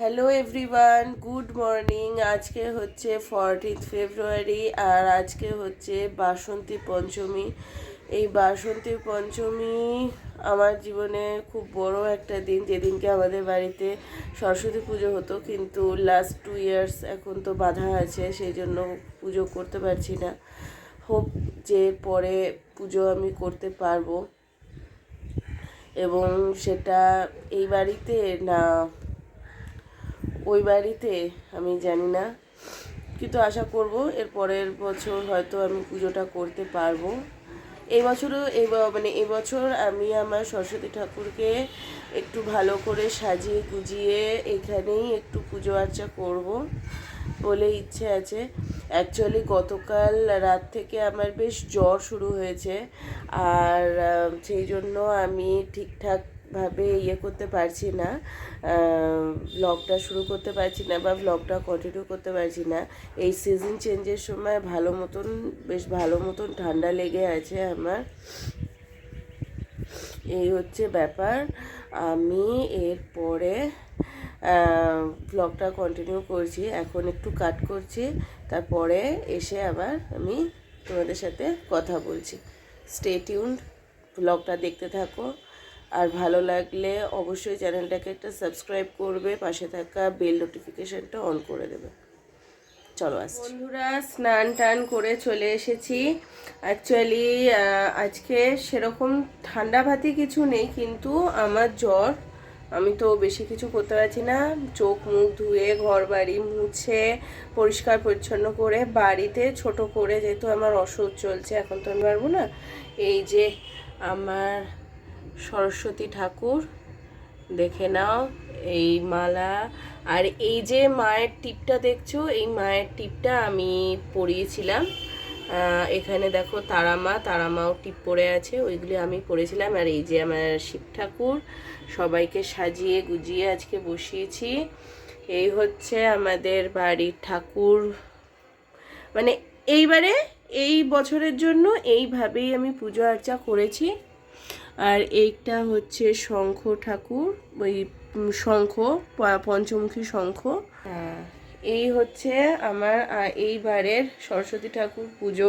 Hello everyone, good morning. আজকে হচ্ছে 14 ফেব্রুয়ারি আর আজকে হচ্ছে বাসন্তী পঞ্চমী। এই বাসন্তী পঞ্চমী আমার জীবনে খুব বড় একটা দিন, যেদিনকে আমাদের বাড়িতে সরস্বতী পুজো হতো, কিন্তু লাস্ট 2 ইয়ার্স এখন তো বাধা আছে, সেই জন্য পুজো করতে পারছি না। হোপ যে পরে পুজো আমি করতে পারবো, এবং সেটা এই বাড়িতে না ওই বাড়িতে আমি জানি না, কিন্তু আশা করব এর পরের বছর হয়তো আমি পুজোটা করতে পারবো। এই বছরও এই বছর আমি আমার সরস্বতী ঠাকুরকে একটু ভালো করে সাজিয়ে গুজিয়ে এখানেই একটু পুজো আর্চা করব বলে ইচ্ছে আছে। অ্যাকচুয়ালি গতকাল রাত থেকে আমার বেশ জ্বর শুরু হয়েছে, আর সেই জন্য আমি ঠিকঠাকভাবে করতে পারছি না, ব্লগটা শুরু করতে পারছি না বা ব্লগটা কন্টিনিউ করতে পারছি না। এই সিজন চেঞ্জের সময় বেশ ভালো মতন ঠান্ডা লেগে আছে আমার। এই হচ্ছে ব্যাপার। আমি এরপরে ব্লগটা কন্টিনিউ করছি, এখন একটু কাট করছি, তারপরে এসে আবার আমি তোমাদের সাথে কথা বলছি। স্টে টিউনড, ব্লগটা দেখতে থাকো, আর ভালো লাগলে অবশ্যই চ্যানেলটাকে একটা সাবস্ক্রাইব করবে, পাশে থাকা বেল নোটিফিকেশানটা অন করে দেবে। চলো আসছি। বন্ধুরা, স্নান টান করে চলে এসেছি। অ্যাকচুয়ালি আজকে সেরকম ঠান্ডা ভাতি কিছু নেই, কিন্তু আমার জ্বর। আমি তো বেশি কিছু করতে পারছি না, চোখ মুখ ধুয়ে ঘর বাড়ি মুছে পরিষ্কার পরিচ্ছন্ন করে বাড়িতে ছোট করে, যেহেতু আমার ওষুধ চলছে, এখন তো আমি পারবো না। এই যে আমার সরস্বতী ঠাকুর, দেখে নাও, এই মালা, আর এই যে মায়ের টিপটা দেখছো, এই মায়ের টিপটা আমি পরিয়েছিলাম। এখানে দেখো তারামাও টিপ পরে আছে, ওইগুলি আমি পরেছিলাম। আর এই যে আমার শিব ঠাকুর, সবাইকে সাজিয়ে গুজিয়ে আজকে বসিয়েছি। এই হচ্ছে আমাদের বাড়ির ঠাকুর, মানে এইবারে এই বছরের জন্য এইভাবেই আমি পুজো আর্চা করেছি। আর এইটা হচ্ছে শঙ্খ ঠাকুর, ওই শঙ্খ, পঞ্চমুখী শঙ্খ। এই হচ্ছে আমার এইবারের সরস্বতী ঠাকুর পুজো,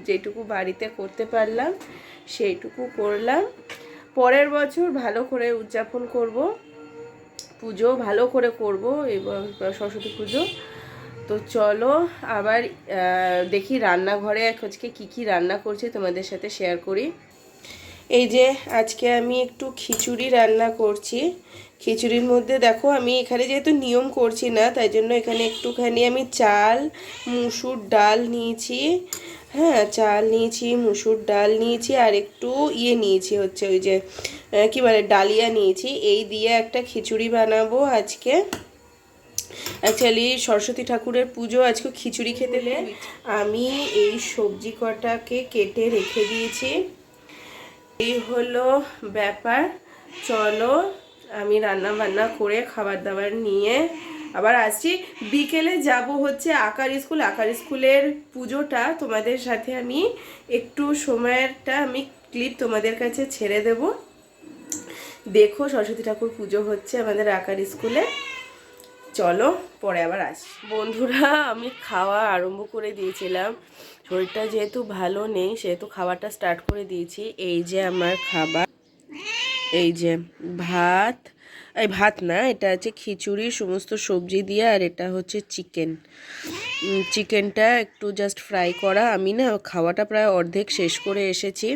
যেটুকু বাড়িতে করতে পারলাম সেইটুকু করলাম। পরের বছর ভালো করে উদযাপন করব, পুজো ভালো করে করব এবার সরস্বতী পুজো। তো চলো আবার দেখি রান্নাঘরে আজকে কী রান্না করছি তোমাদের সাথে শেয়ার করি। এই যে আজকে আমি একটু খিচুড়ি রান্না করছি। খিচুড়ির মধ্যে দেখো, আমি এখানে যেহেতু নিয়ম করছি না, তাই জন্য এখানে একটুখানি আমি চাল, মুসুর ডাল নিয়েছি। হ্যাঁ, চাল নিয়েছি, মুসুর ডাল নিয়েছি, আর একটু নিয়েছি, হচ্ছে ওই যে কী বলে, ডালিয়া নিয়েছি। এই দিয়ে একটা খিচুড়ি বানাবো আজকে। অ্যাকচুয়ালি সরস্বতী ঠাকুরের পুজো, আজকে খিচুড়ি খেতে আমি এই সবজি কটাকে কেটে রেখে দিয়েছি। এই হলো ব্যাপার। চলো আমি রান্না বান্না করে খাবার দাবার নিয়ে আবার আসছি। বিকেলে যাব হচ্ছে আঁকার স্কুল। আঁকার স্কুলের পুজোটা তোমাদের সাথে আমি একটু সময়েরটা আমি ক্লিপ তোমাদের কাছে ছেড়ে দেব। দেখো, সরস্বতী ঠাকুর পুজো হচ্ছে আমাদের আঁকার স্কুলে। চলো পরে আবার আসি। বন্ধুরা, আমি খাওয়া আরম্ভ করে দিয়েছিলাম, শরীরটা যেহেতু ভালো নেই সেহেতু খাবারটা স্টার্ট করে দিয়েছি। এই যে আমার খাবার, এই যে ভাত না, এটা হচ্ছে খিচুড়ি, সমস্ত সবজি দিয়ে, আর এটা হচ্ছে চিকেনটা একটু জাস্ট ফ্রাই করা। আমি না খাওয়াটা প্রায় অর্ধেক শেষ করে এসেছি,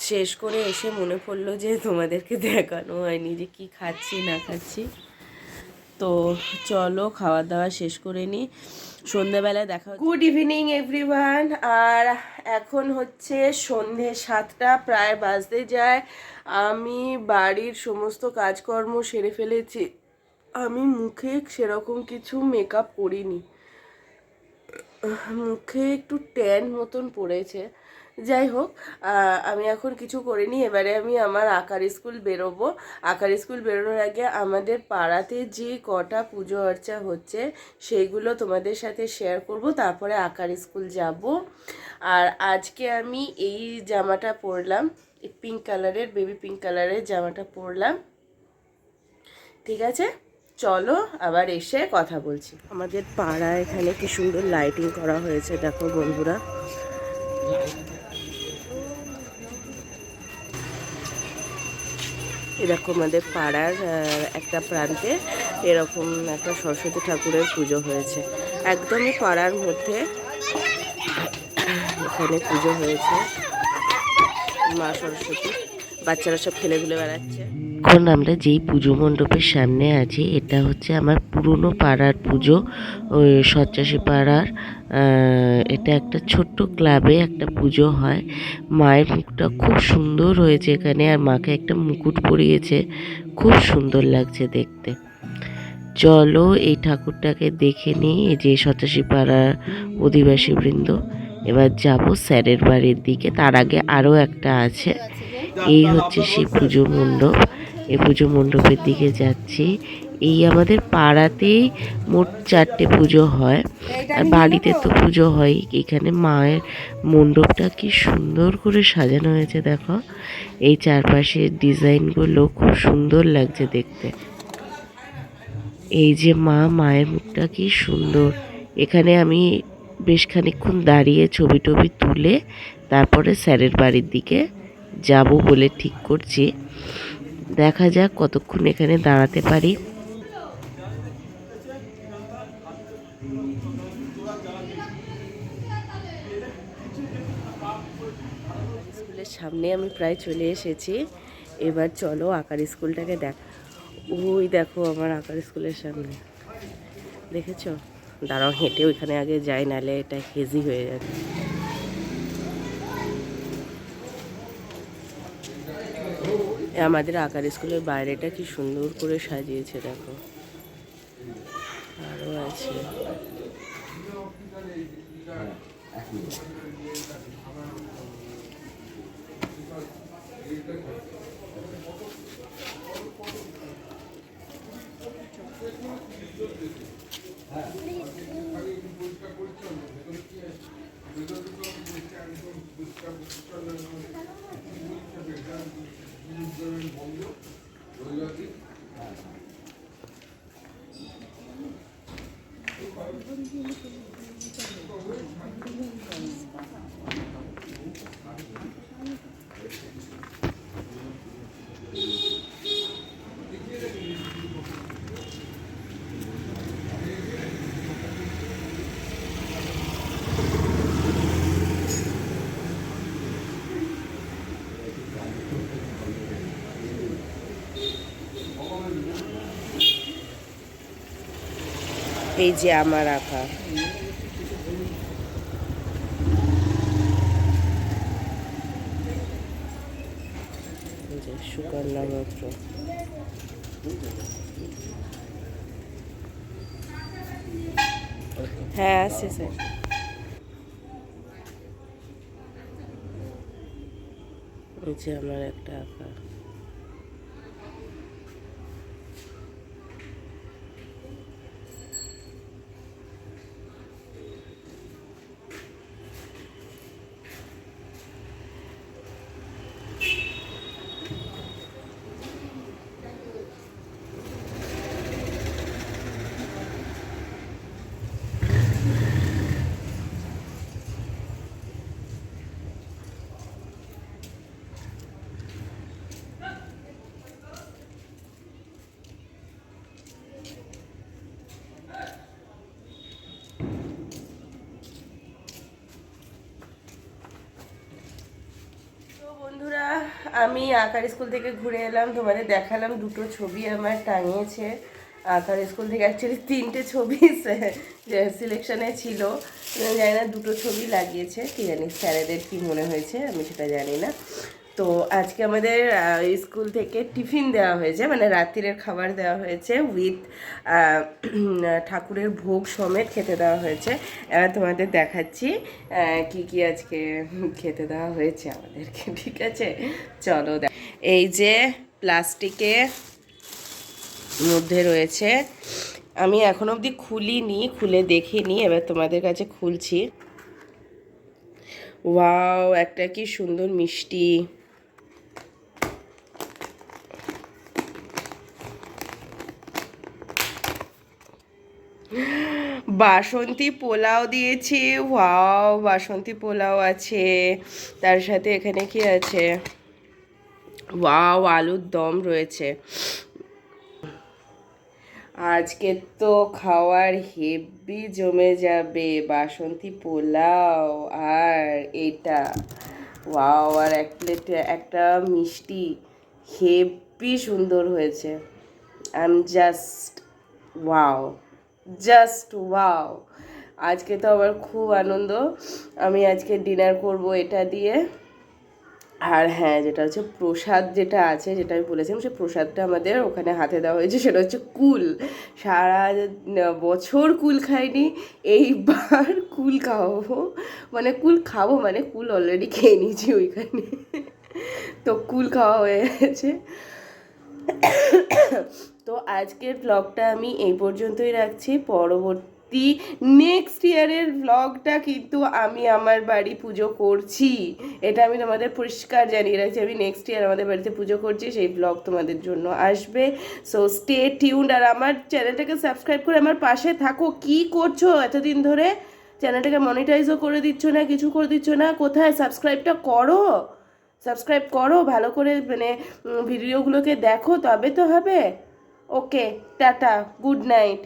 শেষ করে এসে মনে পড়লো যে তোমাদেরকে দেখানো হয়নি যে কি খাচ্ছি না খাচ্ছি। তো চলো খাওয়া দাওয়া শেষ করে নিই, সন্ধ্যেবেলায় দেখা। Good evening everyone. আর এখন হচ্ছে সন্ধে 7টা প্রায় বাজতে যায়। আমি বাড়ির সমস্ত কাজকর্ম সেরে ফেলেছি। আমি মুখে সেরকম কিছু মেকআপ করিনি, মুখে একটু ট্যান মতন পড়েছে। যাই হোক, আমি এখন কিছু করিনি। এবারে আমি আমার আঁকার স্কুল বেরোবো। আঁকার স্কুল বেরোনোর আগে আমাদের পাড়াতে যে কটা পুজো অর্চা হচ্ছে সেইগুলো তোমাদের সাথে শেয়ার করব, তারপরে আঁকার স্কুল যাব। আর আজকে আমি এই জামাটা পরলাম, পিঙ্ক কালারের, বেবি পিঙ্ক কালারের জামাটা পরলাম, ঠিক আছে। চলো আবার এসে কথা বলছি। আমাদের পাড়া এখানে কি সুন্দর লাইটিং করা হয়েছে দেখো বন্ধুরা। এরকম আমাদের পাড়ার একটা প্রান্তে এরকম একটা সরস্বতী ঠাকুরের পুজো হয়েছে, একদমই পাড়ার মধ্যে এখানে পুজো হয়েছে মা সরস্বতী। বাচ্চারা সব খেলে ধুলে বেড়াচ্ছে। এখন আমরা যেই পুজো মণ্ডপের সামনে আছি এটা হচ্ছে আমার পুরনো পাড়ার পুজো, ওই সচ্চাশি পাড়ার। এটা একটা ছোট্ট ক্লাবে একটা পুজো হয়। মায়ের মুখটা খুব সুন্দর হয়েছে এখানে, আর মাকে একটা মুকুট পরিয়েছে, খুব সুন্দর লাগছে দেখতে। চলো এই ঠাকুরটাকে দেখে নিই, এই যে সচ্চাশি পাড়ার অধিবাসী বৃন্দ। এবার যাব স্যারের বাড়ির দিকে, তার আগে আরও একটা আছে। এই হচ্ছে সেই পুজো মণ্ডপ, এই পুজো মণ্ডপের দিকে যাচ্ছি। এই আমাদের পাড়াতেই মোট 4টে পুজো হয়, আর বাড়িতে তো পুজো হয়। এখানে মায়ের মণ্ডপটা কি সুন্দর করে সাজানো হয়েছে দেখো, এই চারপাশের ডিজাইনগুলো খুব সুন্দর লাগছে দেখতে। এই যে মায়ের মুখটা কি সুন্দর। এখানে আমি বেশ খানিকক্ষণ দাঁড়িয়ে ছবি টবি তুলে তারপরে স্যারের বাড়ির দিকে যাব বলে ঠিক করছি। দেখা যাক কতক্ষণ এখানে দাঁড়াতে পারি। স্কুলের সামনে আমি প্রায় চলে এসেছি। এবার চলো আঁকার স্কুলটাকে দেখ। ওই দেখো আমার আঁকার স্কুলের সামনে, দেখেছো? দাঁড়াও হেঁটে ওইখানে আগে যাই, নাহলে এটা হেজি হয়ে যাবে। আমাদের আঁকার স্কুলের বাইরেটা কি সুন্দর করে সাজিয়েছে দেখো, আরও আছে। এই যে আমার আঁকা, সুকন্যা মৈত্র। হ্যাঁ আছে স্যার। এই যে আমার একটা আঁকা। বন্ধুরা আমি আঁকার স্কুল থেকে ঘুরে এলাম, তোমাদের দেখালাম দুটো ছবি আমার টাঙিয়েছে আঁকার স্কুল থেকে। অ্যাকচুয়ালি 3টে ছবি সিলেকশনে ছিল, জানি না দুটো ছবি লাগিয়েছে, কি জানি স্যারেদের কী মনে হয়েছে আমি সেটা জানি না। তো আজকে আমাদের স্কুল থেকে টিফিন দেওয়া হয়েছে, মানে রাত্রিরের খাবার দেওয়া হয়েছে উইথ ঠাকুরের ভোগ সমেত খেতে দেওয়া হয়েছে। এবার তোমাদের দেখাচ্ছি কি কি আজকে খেতে দেওয়া হয়েছে আমাদেরকে, ঠিক আছে? চলো এই যে প্লাস্টিকে মধ্যে রয়েছে, আমি এখনো অবধি খুলিনি, খুলে দেখিনি, এবার তোমাদের কাছে খুলছি। ওয়াও, একটা কি সুন্দর মিষ্টি। বাসন্তী পোলাও দিয়েছি, ওয়াও বাসন্তী পোলাও আছে, তার সাথে এখানে কি আছে, ওয়াও আলুর দম রয়েছে। আজকে তো খাওয়ার হেভি জমে যাবে, বাসন্তী পোলাও আর এটা, ওয়াও আর এক প্লেট একটা মিষ্টি, হেভি সুন্দর হয়েছে। I am just wow, just wow. আজকে তো আমার খুব আনন্দ, আমি আজকে ডিনার করব এটা দিয়ে। আর হ্যাঁ, যেটা হচ্ছে প্রসাদ যেটা আছে, যেটা আমি বলেছিলাম, সে প্রসাদটা আমাদের ওখানে হাতে দেওয়া হয়েছে, সেটা হচ্ছে কুল। সারা বছর কুল খাইনি, এইবার কুল খাওয়াবো, মানে কুল খাবো, মানে কুল অলরেডি খেয়ে নিয়েছি ওইখানে, তো কুল খাওয়া হয়ে গেছে। তো আজকের ব্লগটা আমি এই পর্যন্তই রাখছি। পরবর্তী নেক্সট ইয়ারের ব্লগটা কিন্তু আমি আমার বাড়ি পুজো করছি, এটা আমি তোমাদের পরিষ্কার জানিয়ে রাখছি। আমি নেক্সট ইয়ার আমাদের বাড়িতে পুজো করছি, সেই ব্লগ তোমাদের জন্য আসবে। সো স্টে টিউনড, আর আমার চ্যানেলটাকে সাবস্ক্রাইব করে আমার পাশে থাকো। কি করছো এতদিন ধরে? চ্যানেলটাকে মনিটাইজও করে দিচ্ছ না, কিছু করে দিচ্ছ না, কোথায়? সাবস্ক্রাইবটা করো, সাবস্ক্রাইব করো ভালো করে, মানে ভিডিওগুলোকে দেখো, তবে তো হবে। ওকে, টাটা, গুড নাইট।